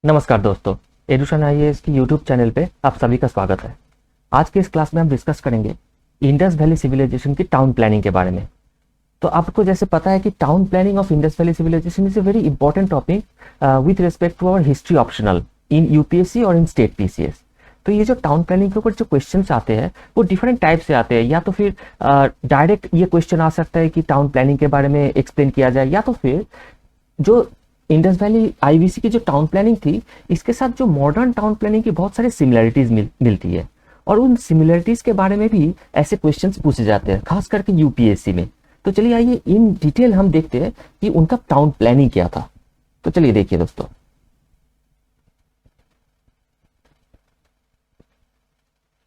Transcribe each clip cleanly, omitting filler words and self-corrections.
नमस्कार दोस्तों, एडुशन आईएएस की यूट्यूब चैनल पे आप सभी का स्वागत है। आज के इस क्लास में हम डिस्कस करेंगे इंडस वैली सिविलाइजेशन की टाउन प्लानिंग के बारे में। तो आपको जैसे पता है कि town planning of Indus valley civilisation is a very important topic with respect to our history optional in UPSC और इन स्टेट पीसीएस। तो ये जो टाउन प्लानिंग के ऊपर जो क्वेश्चंस आते हैं वो डिफरेंट टाइप से आते हैं। या तो फिर डायरेक्ट ये क्वेश्चन आ सकता है कि टाउन प्लानिंग के बारे में एक्सप्लेन किया जाए, या तो फिर जो इंडस वैली आईवीसी की जो टाउन प्लानिंग थी इसके साथ जो मॉडर्न टाउन प्लानिंग की बहुत सारी सिमिलरिटीज मिलती है, और उन सिमिलरिटीज के बारे में भी ऐसे क्वेश्चंस पूछे जाते हैं, खास करके यूपीएससी में। तो चलिए आइए इन डिटेल हम देखते हैं कि उनका टाउन प्लानिंग क्या था। तो चलिए देखिए दोस्तों,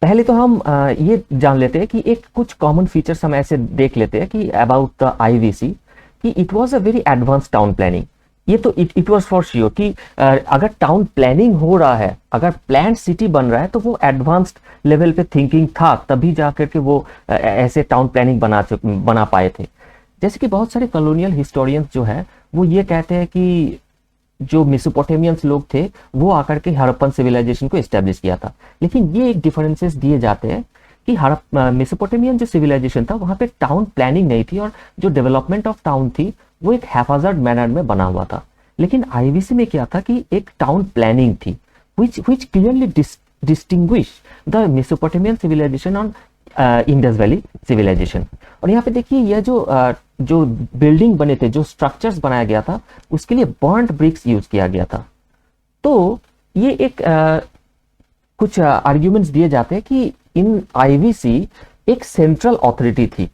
पहले तो हम ये जान लेते हैं कि एक कुछ कॉमन फीचर्स हम ऐसे देख लेते हैं कि अबाउट द आईवीसी कि it was a very advance town planning. ये तो इट वाज फॉर श्योर कि अगर टाउन प्लानिंग हो रहा है, अगर प्लान सिटी बन रहा है, तो वो एडवांस्ड लेवल पे थिंकिंग था, तभी जाकर के वो ऐसे टाउन प्लानिंग बना पाए थे। जैसे कि बहुत सारे कॉलोनियल हिस्टोरियंस जो है वो ये कहते हैं कि जो मेसोपोटामियंस लोग थे वो आकर के हड़प्पन सिविलाइजेशन को एस्टेब्लिश किया था। लेकिन ये एक डिफरेंसेस दिए जाते हैं कि मेसोपोटामियन जो सिविलाइजेशन था वहां पे टाउन प्लानिंग नहीं थी, और जो डेवलपमेंट ऑफ टाउन थी वो एक हैफाजार्ड मैनर में बना हुआ था। लेकिन आईवीसी में क्या था कि एक टाउन प्लानिंग थी which clearly distinguish the Mesopotamian civilization on Indus valley civilisation. और यहाँ पे देखिए यह जो बिल्डिंग बने थे, जो स्ट्रक्चर्स बनाया गया था, उसके लिए बर्न्ड ब्रिक्स यूज किया गया था। तो ये एक कुछ आर्ग्यूमेंट्स दिए जाते हैं कि इन आईवीसी एक सेंट्रल अथॉरिटी थी,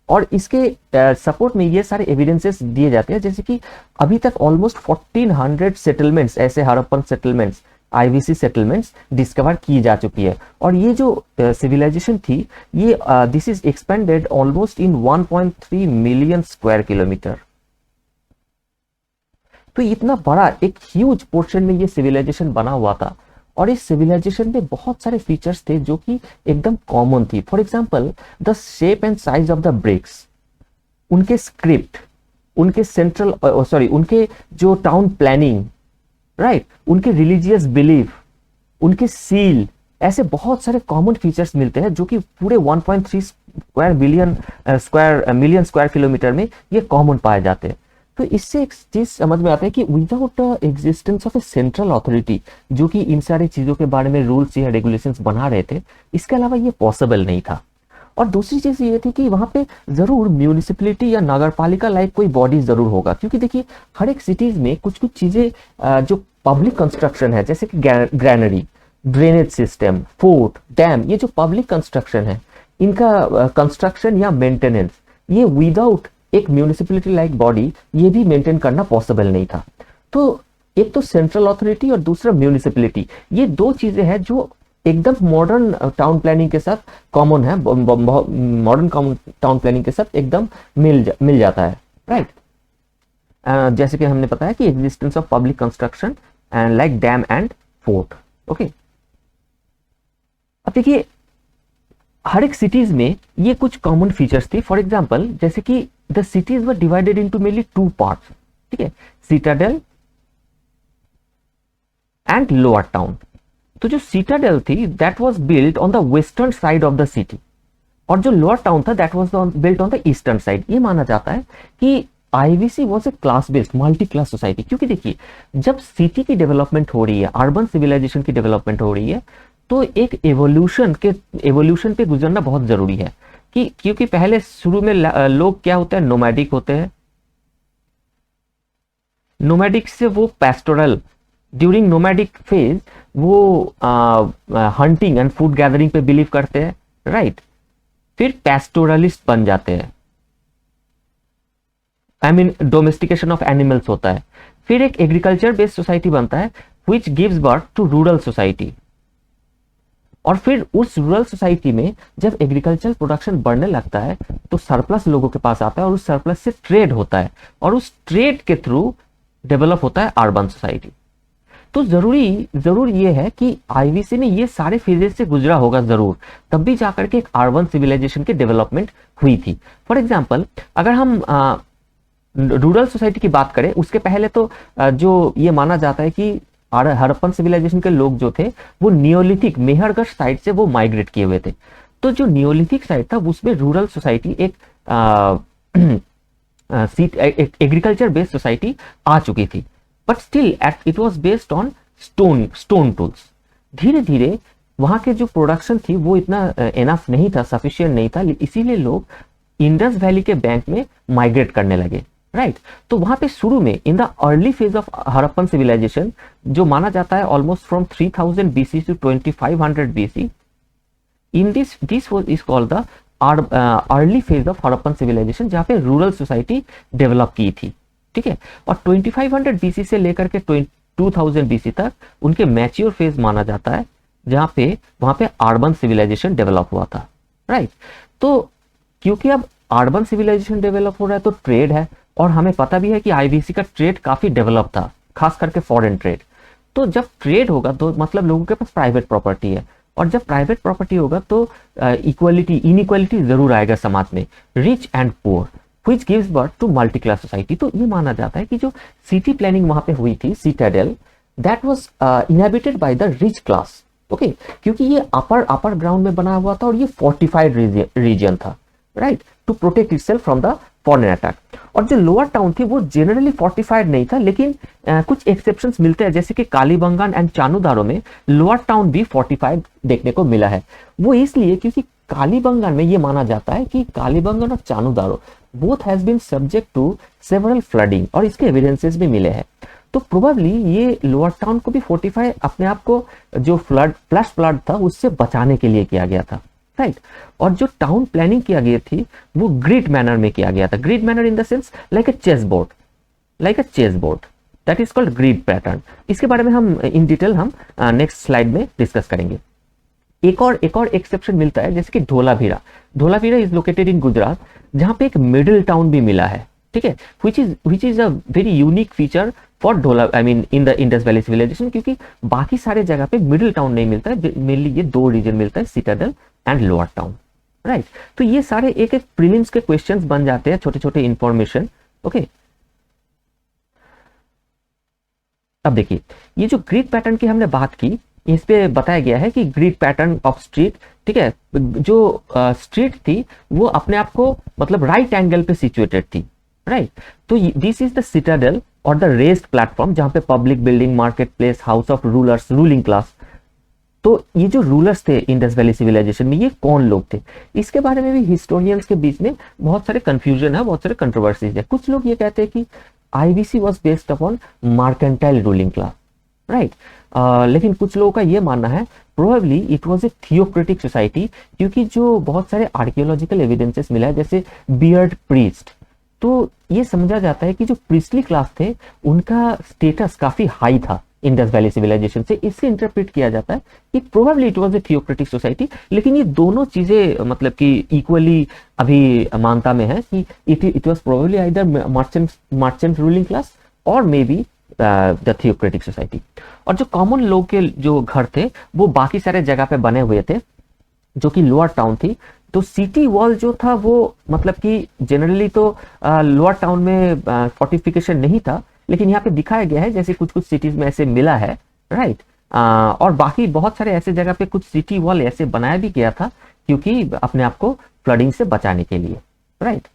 और इसके सपोर्ट में ये सारे एविडेंसेस दिए जाते हैं। जैसे कि अभी तक ऑलमोस्ट 1400 सेटलमेंट्स, ऐसे Harappan settlements, IVC settlements discover की जा चुकी है। और ये जो सिविलाइजेशन थी ये this is expanded almost in 1.3 million square kilometre. तो इतना बड़ा एक ह्यूज पोर्शन में ये सिविलाइजेशन बना हुआ था, और इस सिविलाइजेशन में बहुत सारे फीचर्स थे जो कि एकदम कॉमन थी। For example the shape and size of the bricks, उनके स्क्रिप्ट, उनके उनके जो टाउन प्लानिंग, राइट, उनके रिलीजियस बिलीफ, उनके सील, ऐसे बहुत सारे कॉमन फीचर्स मिलते हैं जो कि पूरे 1.3 मिलियन स्क्वायर किलोमीटर में ये कॉमन पाए जाते हैं। तो इससे एक चीज समझ में आता है कि without existence of A central authority जो कि इन सारी चीजों के बारे में रूल्स या रेगुलेशंस बना रहे थे, इसके अलावा ये पॉसिबल नहीं था। और दूसरी चीज ये थी कि वहां पे जरूर म्यूनिसिपैलिटी या नगरपालिका लाइक कोई बॉडी जरूर होगा, क्योंकि देखिए हर एक सिटीज में कुछ कुछ चीजें जो पब्लिक कंस्ट्रक्शन है, जैसे कि granary, drainage system, fort, dam, ये जो पब्लिक कंस्ट्रक्शन है, इनका कंस्ट्रक्शन या मेंटेनेंस, ये विदाउट एक म्यूनिसिपैलिटी लाइक बॉडी ये भी मेंटेन करना पॉसिबल नहीं था। तो एक तो सेंट्रल अथॉरिटी और दूसरा म्यूनिसिपैलिटी, ये दो चीजें हैं जो एकदम मॉडर्न टाउन प्लानिंग के साथ कॉमन है, मॉडर्न टाउन प्लानिंग के साथ एकदम मिल जाता है, राइट। जैसे कि हमने बताया कि existence of public construction and like damn and fort. Okay, अब देखिए हर एक सिटीज में ये कुछ कॉमन फीचर्स थी। फॉर एग्जांपल जैसे कि the cities were divided into mainly two parts, ठीक है, सिटाडेल एंड लोअर टाउन। तो जो सिटाडेल थी that was built on the western side of the city, और जो लोअर टाउन था that was built on the eastern side. ये माना जाता है कि IVC was a class based multi class society, क्योंकि देखिए जब सिटी की डेवलपमेंट हो रही है, अर्बन सिविलाइजेशन की डेवलपमेंट हो रही है, तो एक एवोल्यूशन पे गुजरना बहुत जरूरी है। क्योंकि पहले शुरू में लोग क्या होते हैं, नोमैडिक होते हैं, नोमैडिक से वो पैस्टोरल, ड्यूरिंग नोमैडिक फेज वो हंटिंग एंड फूड गैदरिंग पे बिलीव करते हैं, राइट। फिर पैस्टोरलिस्ट बन जाते हैं, I mean domestication of animals होता है। फिर एक एग्रीकल्चर बेस्ड सोसाइटी बनता है which gives birth to rural society, और फिर उस रूरल सोसाइटी में जब एग्रीकल्चर प्रोडक्शन बढ़ने लगता है तो सरप्लस लोगों के पास आता है, और उस सरप्लस से ट्रेड होता है, और उस ट्रेड के थ्रू डेवलप होता है अर्बन सोसाइटी। तो जरूर ये है कि आईवीसी में ये सारे फेजेस से गुजरा होगा जरूर, तब भी जाकर के एक अर्बन सिविलाइजेशन की डेवलपमेंट हुई थी। फॉर एग्जाम्पल अगर हम रूरल सोसाइटी की बात करें, उसके पहले तो जो ये माना जाता है कि हड़प्पन सिविलाइजेशन के लोग जो थे वो नियोलिथिक मेहरगढ़ साइड से वो माइग्रेट किए हुए थे। तो जो नियोलिथिक साइड था उसमें रूरल सोसाइटी एक एग्रीकल्चर बेस्ड सोसाइटी आ चुकी थी, but still it was based on stone tools. धीरे धीरे वहां के जो प्रोडक्शन थी वो इतना एनफ नहीं था, सफिशिएंट नहीं था, इसीलिए लोग इंडस वैली के बैंक में माइग्रेट करने लगे, राइट। तो वहां पे शुरू में in the early phase of Harappan civilisation, जो माना जाता है almost from 3000 BC to 2500 BC, in this was is called the early phase of Harappan civilisation, जहां पे रूरल सोसाइटी डेवलप की थी, ठीक है। और 2500 BC से लेकर के 2000 BC तक उनके मैच्योर फेज माना जाता है, जहां पे वहां पे अर्बन सिविलाइजेशन डेवलप हुआ था, राइट। तो क्योंकि अब अर्बन सिविलाइजेशन डेवलप हो रहा है तो ट्रेड है, और हमें पता भी है कि आईवीसी का ट्रेड काफी डेवलप था, खास करके फॉरेन ट्रेड। तो जब ट्रेड होगा तो मतलब लोगों के पास प्राइवेट प्रॉपर्टी है, और जब प्राइवेट प्रॉपर्टी होगा तो इनइक्वालिटी जरूर आएगा समाज में, rich and poor, which gives birth to multi class society. तो ये माना जाता है कि जो सिटी प्लानिंग वहां पे हुई थी, Citadel, that was inhabited by the rich class, okay, क्योंकि ये अपर ग्राउंड में बना हुआ था और ये फोर्टिफाइड रीजन था, right, to protect itself from the foreign attack. और जो लोअर टाउन थी वो जनरली फोर्टिफाइड नहीं था, लेकिन कुछ एक्सेप्शंस मिलते हैं, जैसे कि कालीबंगन एंड चानुदारो में लोअर टाउन भी फोर्टिफाइड देखने को मिला है। वो इसलिए क्योंकि कालीबंगन में ये माना जाता है कि कालीबंगन और Chanhudaro both has been subject to several flooding, और इसके एविडेंसेस भी मिले हैं। तो प्रोबेबली ये लोअर टाउन को भी फोर्टिफाई अपने आप को जो फ्लैश फ्लड था उससे बचाने के लिए किया गया था, राइट। और जो टाउन प्लानिंग किया गया थी वो ग्रिड मैनर में किया गया था। Grid manner in the sense like a chess board, that is called grid pattern. इसके बारे में हम इन डिटेल हम नेक्स्ट स्लाइड में डिस्कस करेंगे। एक और एक्सेप्शन मिलता है, जैसे कि Dholavira is located in Gujarat, जहां पे एक मिडिल टाउन भी मिला है, ठीक है, which is a very unique feature for in the Indus valley civilisation, क्योंकि बाकी सारे जगह पे मिडिल टाउन नहीं मिलता है, मेनली ये दो रीजन मिलता है, Citadel and lower town, right. तो ये सारे एक एक प्रीलिम्स के क्वेश्चंस बन जाते हैं, छोटे छोटे इंफॉर्मेशन, ओके। अब देखिए, ये जो ग्रिड पैटर्न की हमने बात की, इस पे बताया गया है कि ग्रिड पैटर्न ऑफ स्ट्रीट, ठीक है, जो स्ट्रीट थी वो अपने आप को मतलब राइट एंगल पे सिचुएटेड थी, राइट। तो दिस इज द सिटाडेल और द रेस्ड प्लेटफॉर्म, जहां पे public building, market place, house of rulers, ruling class. तो ये जो रूलर्स थे इंडस वैली सिविलाइजेशन में, ये कौन लोग थे, इसके बारे में भी हिस्टोरियंस के बीच में बहुत सारे कंफ्यूजन है, बहुत सारे कंट्रोवर्सीज है। कुछ लोग ये कहते हैं कि IVC was based upon mercantile ruling class, right. लेकिन कुछ लोगों का ये मानना है probably it was a theocratic society, क्योंकि जो बहुत सारे आर्कियोलॉजिकल एविडेंसेस मिला है, जैसे बियर्ड प्रीस्ट, तो ये समझा जाता है कि जो प्रीस्टली क्लास थे उनका स्टेटस काफी हाई था इंडस वैली सिविलाइजेशन से। इससे इंटरप्रेट किया जाता है कि probably it was a theocratic society. लेकिन ये दोनों चीजें मतलब कि इक्वली अभी मानता में है कि it was probably either merchant ruling class और may be the theocratic society. और जो कॉमन लोग के जो घर थे वो बाकी सारे जगह पे बने हुए थे, जो कि लोअर टाउन थी। तो सिटी वॉल जो था वो मतलब कि जनरली तो लोअर टाउन में फोर्टिफिकेशन नहीं था, लेकिन यहाँ पे दिखाया गया है जैसे कुछ कुछ सिटीज में ऐसे मिला है, राइट। और बाकी बहुत सारे ऐसे जगह पे कुछ सिटी वॉल ऐसे बनाया भी गया था, क्योंकि अपने आप को फ्लडिंग से बचाने के लिए, राइट।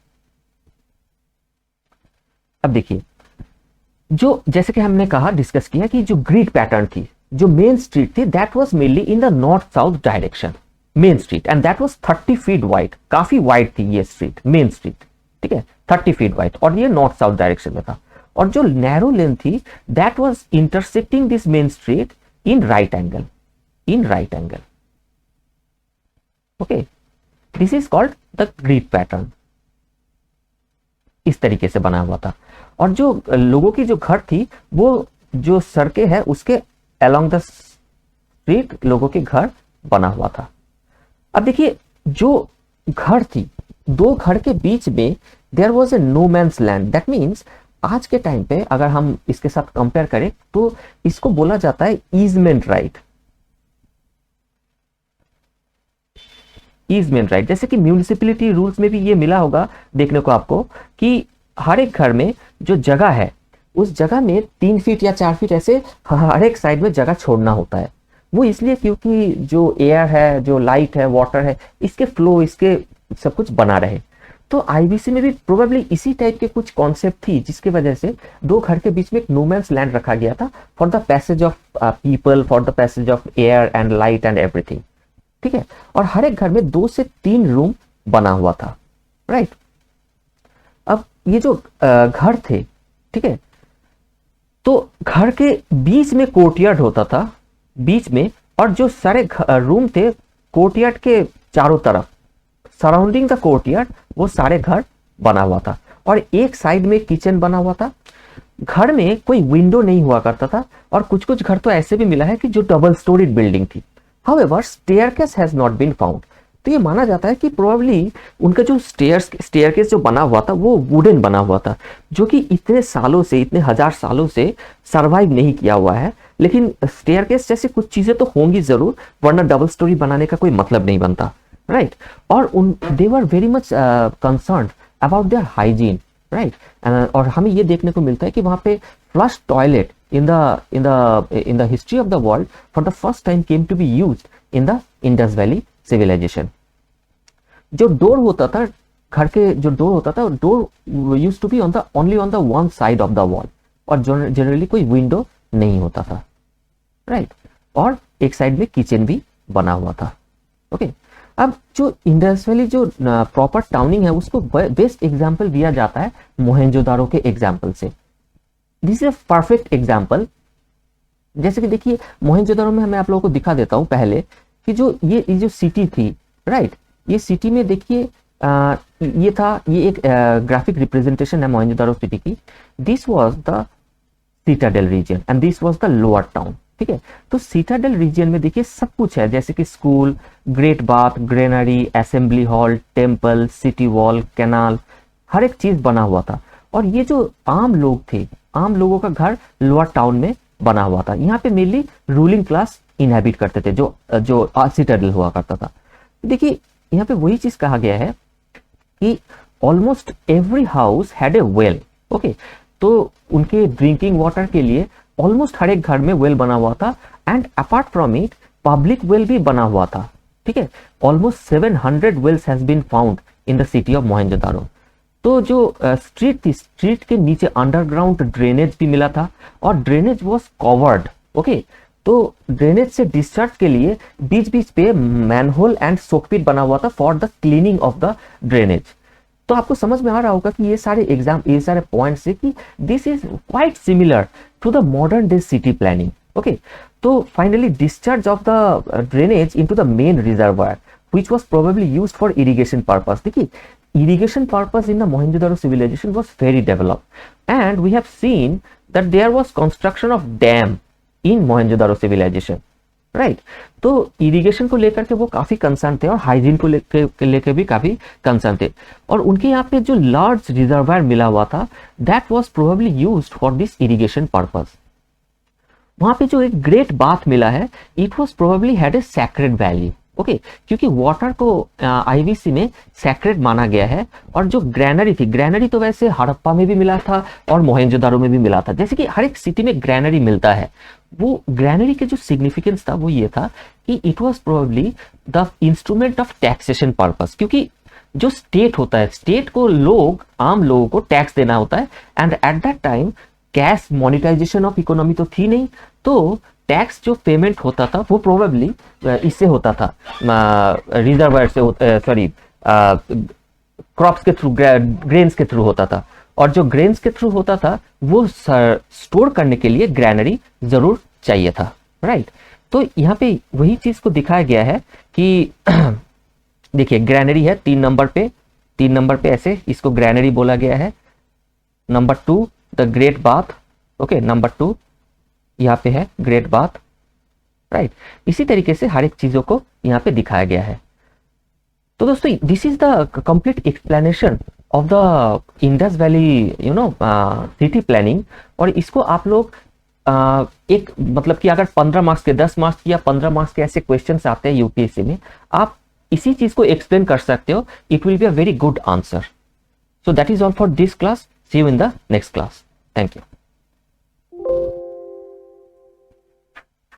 अब देखिए, जो जैसे कि हमने कहा, डिस्कस किया कि जो ग्रिड पैटर्न थी, जो मेन स्ट्रीट थी, that was mainly in the north south direction, main street, and that was 30 feet wide, काफी वाइड थी ये स्ट्रीट, मेन स्ट्रीट, ठीक है, 30 फीट वाइड, और ये नॉर्थ साउथ डायरेक्शन में था। और जो नैरो लेन थी, that was intersecting this main street in right angle, okay. This is called the grid pattern. इस तरीके से बना हुआ था। और जो लोगों की जो घर थी, वो जो सड़कें हैं उसके अलोंग द स्ट्रीट लोगों के घर बना हुआ था। अब देखिए, जो घर थी, दो घर के बीच में there was a no man's land. That means आज के टाइम पे अगर हम इसके साथ कंपेयर करें तो इसको बोला जाता है ईजमेंट राइट। जैसे कि म्यूनिसिपैलिटी रूल्स में भी ये मिला होगा देखने को आपको, कि हर एक घर में जो जगह है उस जगह में 3 फीट या 4 फीट ऐसे हर एक साइड में जगह छोड़ना होता है। वो इसलिए क्योंकि जो एयर है, जो लाइट है, वाटर है, इसके फ्लो, इसके सब कुछ बना रहे। तो आईबीसी में भी प्रोबेबली इसी टाइप के कुछ कॉन्सेप्ट थी, जिसकी वजह से दो घर के बीच में एक नो मैन्स लैंड रखा गया था for the passage of people, for the passage of air and light and everything. ठीक है, और हर एक घर में 2 से 3 रूम बना हुआ था, राइट। अब ये जो घर थे, ठीक है, तो घर के बीच में कोर्टयार्ड होता था, बीच में, और जो सारे रूम थे कोर्टयार्ड के चारों तरफ, सराउंडिंग द कोर्टयार्ड, वो सारे घर बना हुआ था। और एक साइड में किचन बना हुआ था। घर में कोई विंडो नहीं हुआ करता था, और कुछ कुछ घर तो ऐसे भी मिला है कि जो डबल स्टोरीड बिल्डिंग थी। However staircase has not been found. तो ये माना जाता है कि प्रोबेबली उनका जो स्टेयरकेस जो बना हुआ था वो वुडन बना हुआ था, जो कि इतने सालों से, इतने हजार सालों से सर्वाइव नहीं किया हुआ है। लेकिन स्टेयरकेस जैसे कुछ चीजें तो होंगी जरूर, वरना डबल स्टोरी बनाने का कोई मतलब नहीं बनता, राइट। और they were very much concerned about their hygiene, right. और हमें ये देखने को मिलता है कि वहां पे flush toilet in the history of the world for the first time came to be used in the Indus Valley civilization. जो डोर होता था, घर के जो डोर होता था, door use to be only on the one side of the wall, और generally कोई विंडो नहीं होता था, राइट। और एक साइड में किचन भी बना हुआ था, ओके। अब जो इंडस वैली जो प्रॉपर टाउनिंग है, उसको बेस्ट एग्जाम्पल दिया जाता है मोहेंजोदारो के एग्जाम्पल से। This is a perfect example. जैसे कि देखिए, मोहेंजोदारो में मैं आप लोगों को दिखा देता हूं पहले कि ये जो सिटी थी, राइट, ये सिटी में देखिए ये एक ग्राफिक रिप्रेजेंटेशन है मोहेंजोदारो सिटी की। This was the citadel region and this was the lower town, ठीक है। तो सीटाडेल रीजन में देखिए सब कुछ है, जैसे कि school, great bath, granary, assembly hall, temple, city wall, canal, हर एक चीज बना हुआ था। और ये जो आम लोग थे, आम लोगों का घर लोअर टाउन में बना हुआ था। यहाँ पे मेनली रूलिंग क्लास इनहैबिट करते थे, जो सिटाडेल हुआ करता था। देखिए यहाँ पे वही चीज कहा गया है कि almost every house had a well, okay. तो उनके ड्रिंकिंग वाटर के लिए ऑलमोस्ट हर एक घर में वेल बना हुआ था, and apart from it public well भी बना हुआ था, ठीक है। Almost 700 wells has been found in the city of Mohenjodaro. तो जो स्ट्रीट थी, स्ट्रीट के नीचे अंडरग्राउंड ड्रेनेज भी मिला था, और ड्रेनेज वाज कवर्ड, ओके। तो ड्रेनेज से डिस्चार्ज के लिए बीच बीच पे मैनहोल एंड सोकपिट बना हुआ था for the cleaning of the drainage. तो आपको समझ में आ रहा होगा कि ये सारे पॉइंट्स है कि this is quite similar to the modern day city planning, okay. तो finally discharge of the drainage into the main reservoir which was probably used for irrigation purpose. देखिए, irrigation purpose in the Mohenjo-daro civilization was very developed, and we have seen that there was construction of dam in Mohenjo-daro civilization, right? तो irrigation को लेकर के वो काफी concern थे, और hygiene को लेकर भी काफी कंसर्न थे। और उनके यहाँ पे जो लार्ज रिजर्वायर मिला हुआ था, that was probably used for this irrigation purpose. वहां पे जो एक ग्रेट बाथ मिला है, it was probably had a sacred value, okay, क्योंकि वाटर को आईवीसी में सैक्रेड माना गया है। और जो ग्रैनरी थी, ग्रैनरी तो वैसे हड़प्पा में भी मिला था और मोहेंजोदारो में भी मिला था, जैसे कि हर एक सिटी में ग्रैनरी मिलता है। वो ग्रैनरी के जो सिग्निफिकेंस था वो ये था कि it was probably the instrument of taxation purpose, क्योंकि जो स्टेट होता है, स्टेट को आम लोगों को टैक्स देना होता है, and at that time cash monetization of economy तो थी नहीं, तो टैक्स जो पेमेंट होता था वो प्रोबेबली इससे होता था, रिजर्वायर से, सॉरी, क्रॉप्स के थ्रू, ग्रेन्स के थ्रू होता था। और जो ग्रेन्स के थ्रू होता था वो स्टोर करने के लिए ग्रैनरी जरूर चाहिए था, राइट। तो यहाँ पे वही चीज को दिखाया गया है कि देखिए ग्रैनरी है 3 नंबर पे ऐसे इसको ग्रैनरी बोला गया है। Number 2 the great bath, okay, number 2 यहाँ पे है ग्रेट बाथ, राइट। इसी तरीके से हर एक चीजों को यहाँ पे दिखाया गया है। तो दोस्तों, this is the complete explanation of the Indus valley city planning. और इसको आप लोग एक मतलब कि अगर 15 मार्क्स के, 10 मार्क्स या 15 मार्क्स के ऐसे क्वेश्चंस आते हैं यूपीएससी में, आप इसी चीज को एक्सप्लेन कर सकते हो। It will be a very good answer. So that is all for this class. See you in the next class. Thank you.